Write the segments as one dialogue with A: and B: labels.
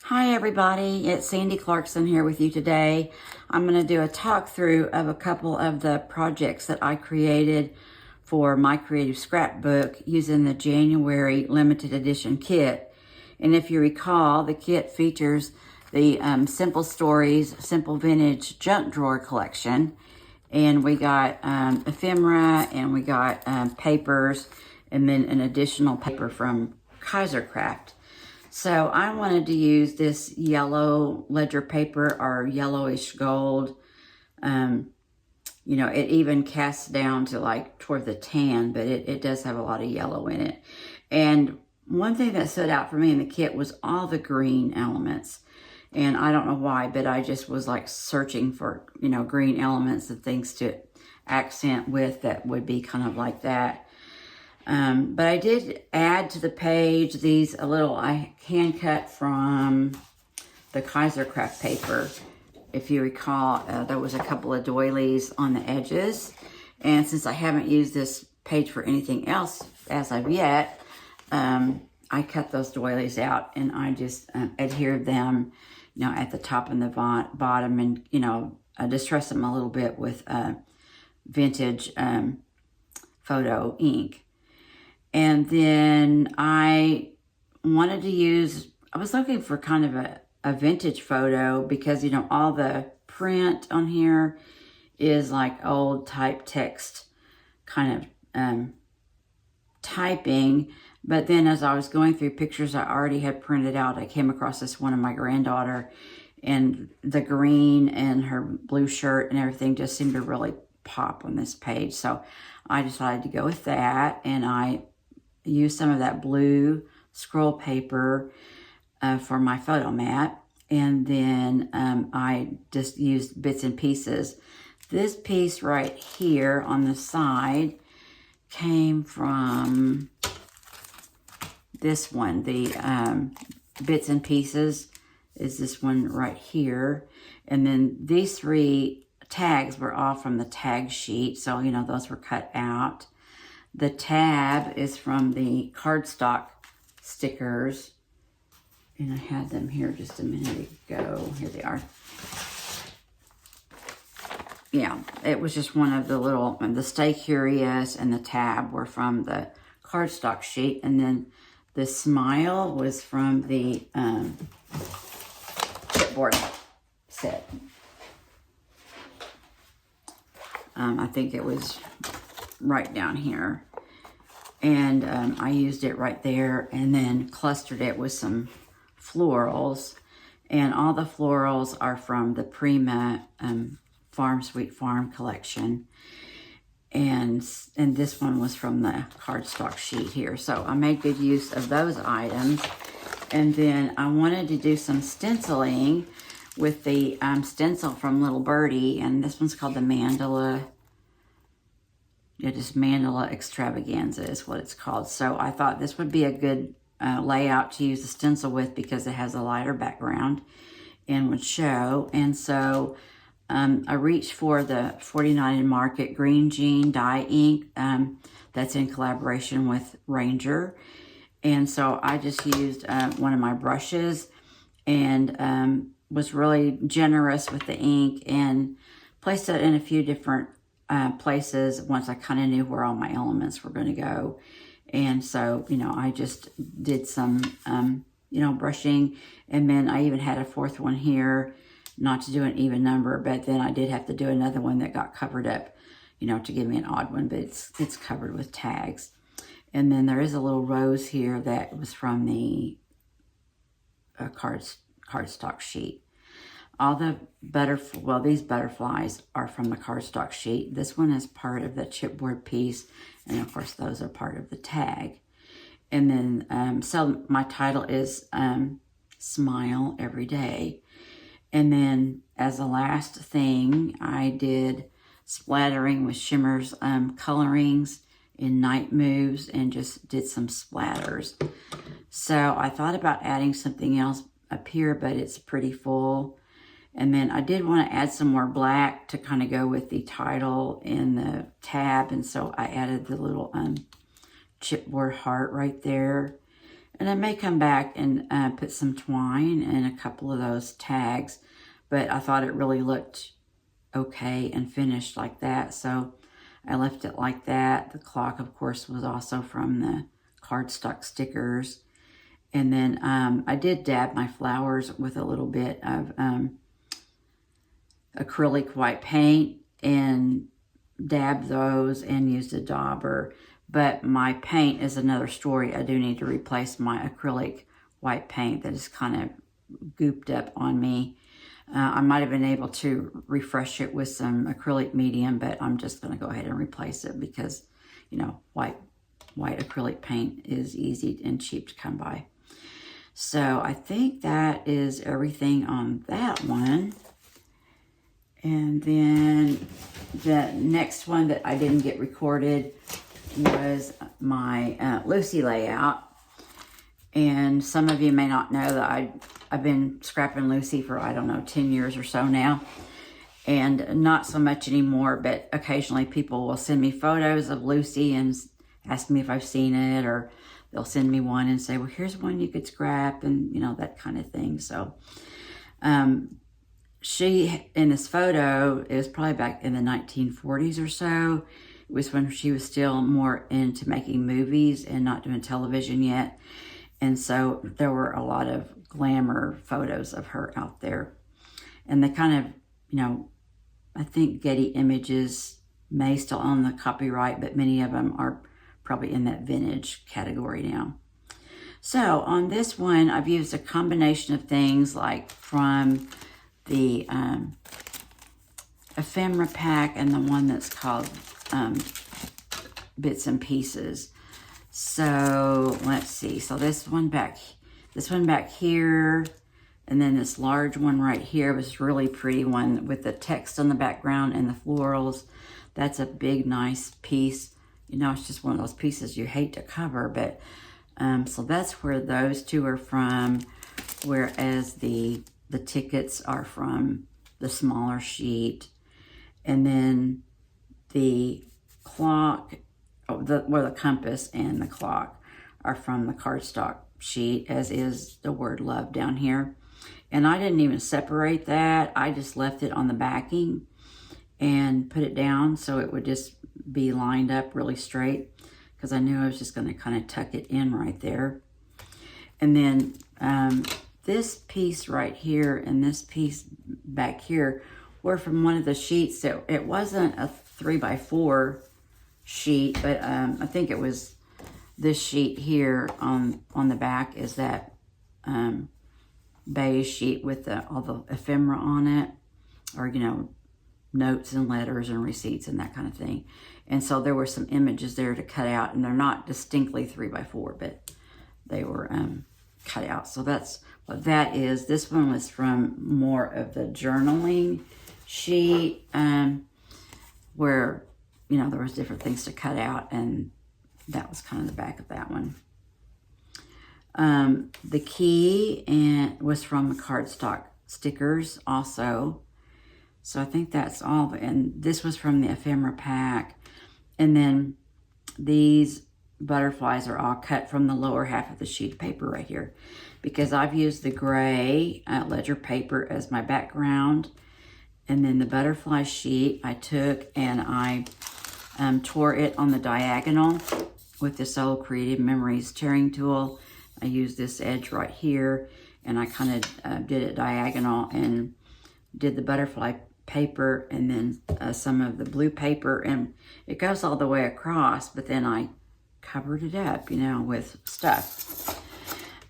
A: Hi everybody, it's Sandi Clarkson here with you today. I'm going to do a talk through of a couple of the projects that I created for My Creative Scrapbook using the January limited edition kit. And if you recall, the kit features the Simple Stories, Simple Vintage Junk Drawer collection. And we got ephemera, and we got papers, and then an additional paper from Kaisercraft. So I wanted to use this yellow ledger paper or yellowish gold. You know, it even casts down to like toward the tan, but it does have a lot of yellow in it. And one thing that stood out for me in the kit was all the green elements. And I don't know why, but I just was like searching for, you know, green elements and things to accent with that would be kind of like that. But I did add to the page these I hand cut from the Kaisercraft paper. If you recall, there was a couple of doilies on the edges. And since I haven't used this page for anything else as of yet, I cut those doilies out and I just adhered them, you know, at the top and the bottom, and, you know, distress them a little bit with vintage photo ink. And then I wanted to use, I was looking for kind of a vintage photo because, you know, all the print on here is like old type text kind of typing. But then as I was going through pictures I already had printed out, I came across this one of my granddaughter, and the green and her blue shirt and everything just seemed to really pop on this page. So I decided to go with that, and I used some of that blue scroll paper for my photo mat. And then I just used bits and pieces. This piece right here on the side came from this one. The bits and pieces is this one right here. And then these three tags were all from the tag sheet. So, you know, those were cut out. The tab is from the cardstock stickers. And I had them here just a minute ago. Here they are. Yeah, it was just one of the little, the Stay Curious and the tab were from the cardstock sheet. And then the smile was from the chipboard set. I think it was right down here. And I used it right there and then clustered it with some florals. And all the florals are from the Prima Farm Sweet Farm collection. And this one was from the cardstock sheet here. So I made good use of those items. And then I wanted to do some stenciling with the stencil from Little Birdie. And this one's called the Mandala. Yeah, just Mandala Extravaganza is what it's called. So I thought this would be a good layout to use the stencil with because it has a lighter background and would show. And so I reached for the 49 Market Green Jean dye ink that's in collaboration with Ranger. And so I just used one of my brushes and was really generous with the ink and placed it in a few different places once I kind of knew where all my elements were going to go. And so, you know, I just did some, you know, brushing. And then I even had a fourth one here, not to do an even number, but then I did have to do another one that got covered up, you know, to give me an odd one, but it's covered with tags. And then there is a little rose here that was from the cardstock sheet. All the these butterflies are from the cardstock sheet. This one is part of the chipboard piece. And of course, those are part of the tag. And then, so my title is Smile Every Day. And then as a last thing, I did splattering with Shimmer's colorings in Night Moves and just did some splatters. So I thought about adding something else up here, but it's pretty full. And then I did want to add some more black to kind of go with the title and the tab. And so I added the little chipboard heart right there. And I may come back and put some twine and a couple of those tags, but I thought it really looked okay and finished like that, so I left it like that. The clock, of course, was also from the cardstock stickers. And then I did dab my flowers with a little bit of acrylic white paint and dabbed those and used a dauber. But my paint is another story. I do need to replace my acrylic white paint that is kind of gooped up on me. I might have been able to refresh it with some acrylic medium, but I'm just going to go ahead and replace it because, you know, white acrylic paint is easy and cheap to come by. So I think that is everything on that one. And then the next one that I didn't get recorded was my Lucy layout. And some of you may not know that I've been scrapping Lucy for, I don't know, 10 years or so now. And not so much anymore, but occasionally people will send me photos of Lucy and ask me if I've seen it, or they'll send me one and say, well, here's one you could scrap, and, you know, that kind of thing. So she, in this photo, it was probably back in the 1940s or so. It was when she was still more into making movies and not doing television yet. And so there were a lot of glamour photos of her out there. And they kind of, you know, I think Getty Images may still own the copyright, but many of them are probably in that vintage category now. So on this one, I've used a combination of things like from the ephemera pack and the one that's called Bits and Pieces. So let's see. So this one back here, and then this large one right here was really pretty one with the text on the background and the florals. That's a big, nice piece. You know, it's just one of those pieces you hate to cover, but so that's where those two are from, whereas the tickets are from the smaller sheet. And then the clock, the compass and the clock are from the cardstock sheet, as is the word love down here. And I didn't even separate that. I just left it on the backing and put it down so it would just be lined up really straight, because I knew I was just going to kind of tuck it in right there. And then this piece right here and this piece back here were from one of the sheets that it wasn't a 3x4 sheet, but I think it was this sheet here on the back is that beige sheet with all the ephemera on it, or, you know, notes and letters and receipts and that kind of thing. And so there were some images there to cut out, and they're not distinctly 3x4, but they were cut out. So that's what that is. This one was from more of the journaling sheet, where, you know, there was different things to cut out, and that was kind of the back of that one. The key was from the cardstock stickers also. So I think that's all. And this was from the ephemera pack. And then these butterflies are all cut from the lower half of the sheet of paper right here, because I've used the gray ledger paper as my background. And then the butterfly sheet I took and I tore it on the diagonal with this old Creative Memories tearing tool. I used this edge right here, and I kind of did it diagonal and did the butterfly paper and then some of the blue paper, and it goes all the way across, but then I covered it up, you know, with stuff.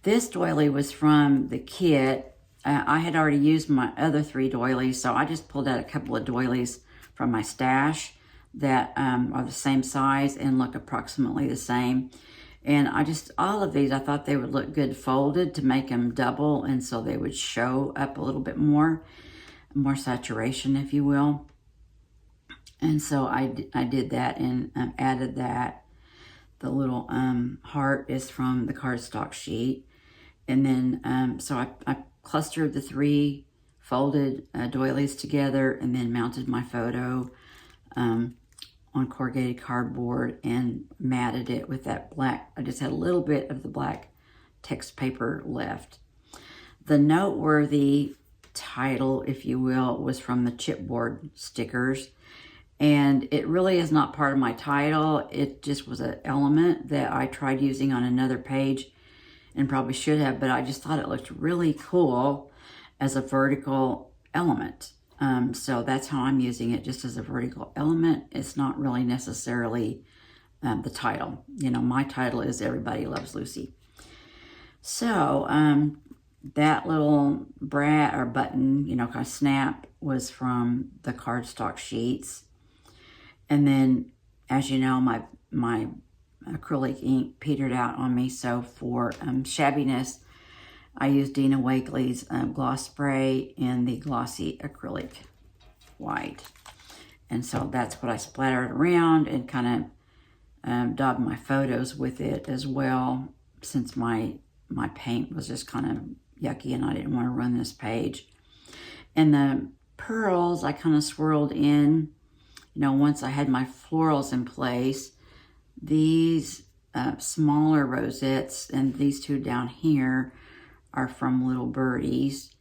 A: This doily was from the kit. I had already used my other 3 doilies, so I just pulled out a couple of doilies from my stash that are the same size and look approximately the same. And all of these, I thought they would look good folded to make them double, and so they would show up a little bit more saturation, if you will. And so I did that and added that. The little heart is from the cardstock sheet. And then, so I clustered the 3 folded doilies together and then mounted my photo on corrugated cardboard and matted it with that black. I just had a little bit of the black text paper left. The noteworthy title, if you will, was from the chipboard stickers. And it really is not part of my title. It just was an element that I tried using on another page and probably should have, but I just thought it looked really cool as a vertical element. So that's how I'm using it, just as a vertical element. It's not really necessarily the title. You know, my title is Everybody Loves Lucy. So that little button, you know, kind of snap was from the cardstock sheets. And then, as you know, my acrylic ink petered out on me. So for shabbiness, I used Dina Wakley's gloss spray in the glossy acrylic white. And so that's what I splattered around and kind of daubed my photos with it as well, since my paint was just kind of yucky and I didn't want to run this page. And the pearls I kind of swirled in, you know, once I had my florals in place. These smaller rosettes and these two down here are from Little Birdies.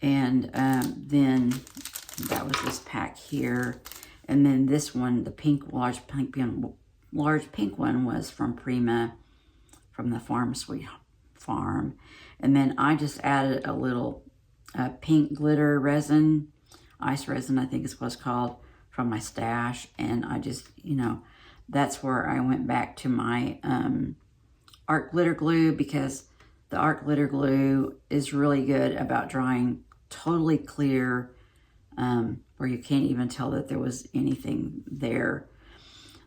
A: And then that was this pack here. And then this one, the large pink one was from Prima, from the Farm Sweet Farm. And then I just added a little pink glitter resin, ice resin I think is what's called, from my stash. And I just, you know, that's where I went back to my art glitter glue, because the art glitter glue is really good about drying totally clear, where you can't even tell that there was anything there.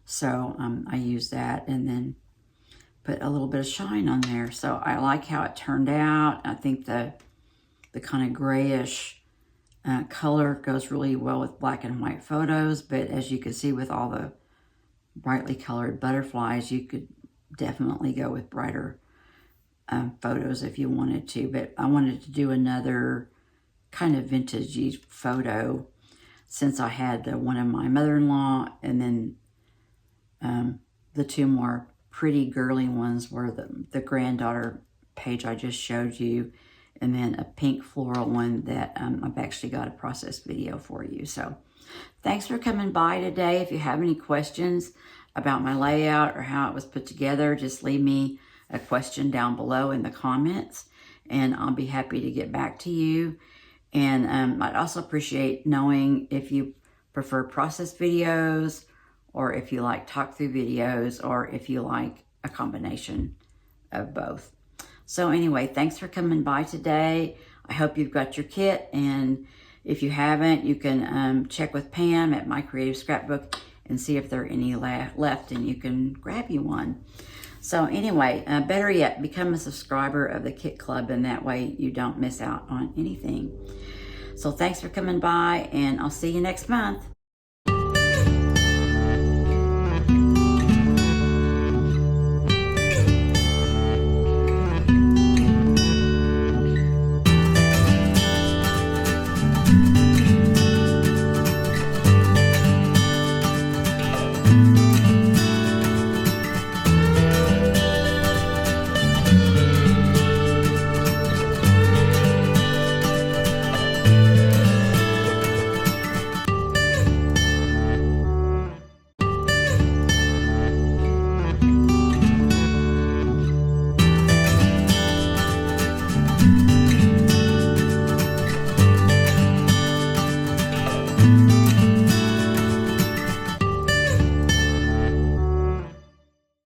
A: So I used that and then put a little bit of shine on there. So I like how it turned out. I think the kind of grayish color goes really well with black and white photos, but as you can see with all the brightly colored butterflies, you could definitely go with brighter photos if you wanted to. But I wanted to do another kind of vintagey photo, since I had the one of my mother-in-law, and then the two more pretty girly ones were the granddaughter page I just showed you, and then a pink floral one that I've actually got a process video for you. So thanks for coming by today. If you have any questions about my layout or how it was put together, just leave me a question down below in the comments, and I'll be happy to get back to you. And I'd also appreciate knowing if you prefer process videos, or if you like talk through videos, or if you like a combination of both. So anyway, thanks for coming by today. I hope you've got your kit, and if you haven't, you can check with Pam at My Creative Scrapbook and see if there are any left, and you can grab you one. So anyway, better yet, become a subscriber of the Kit Club, and that way you don't miss out on anything. So thanks for coming by, and I'll see you next month.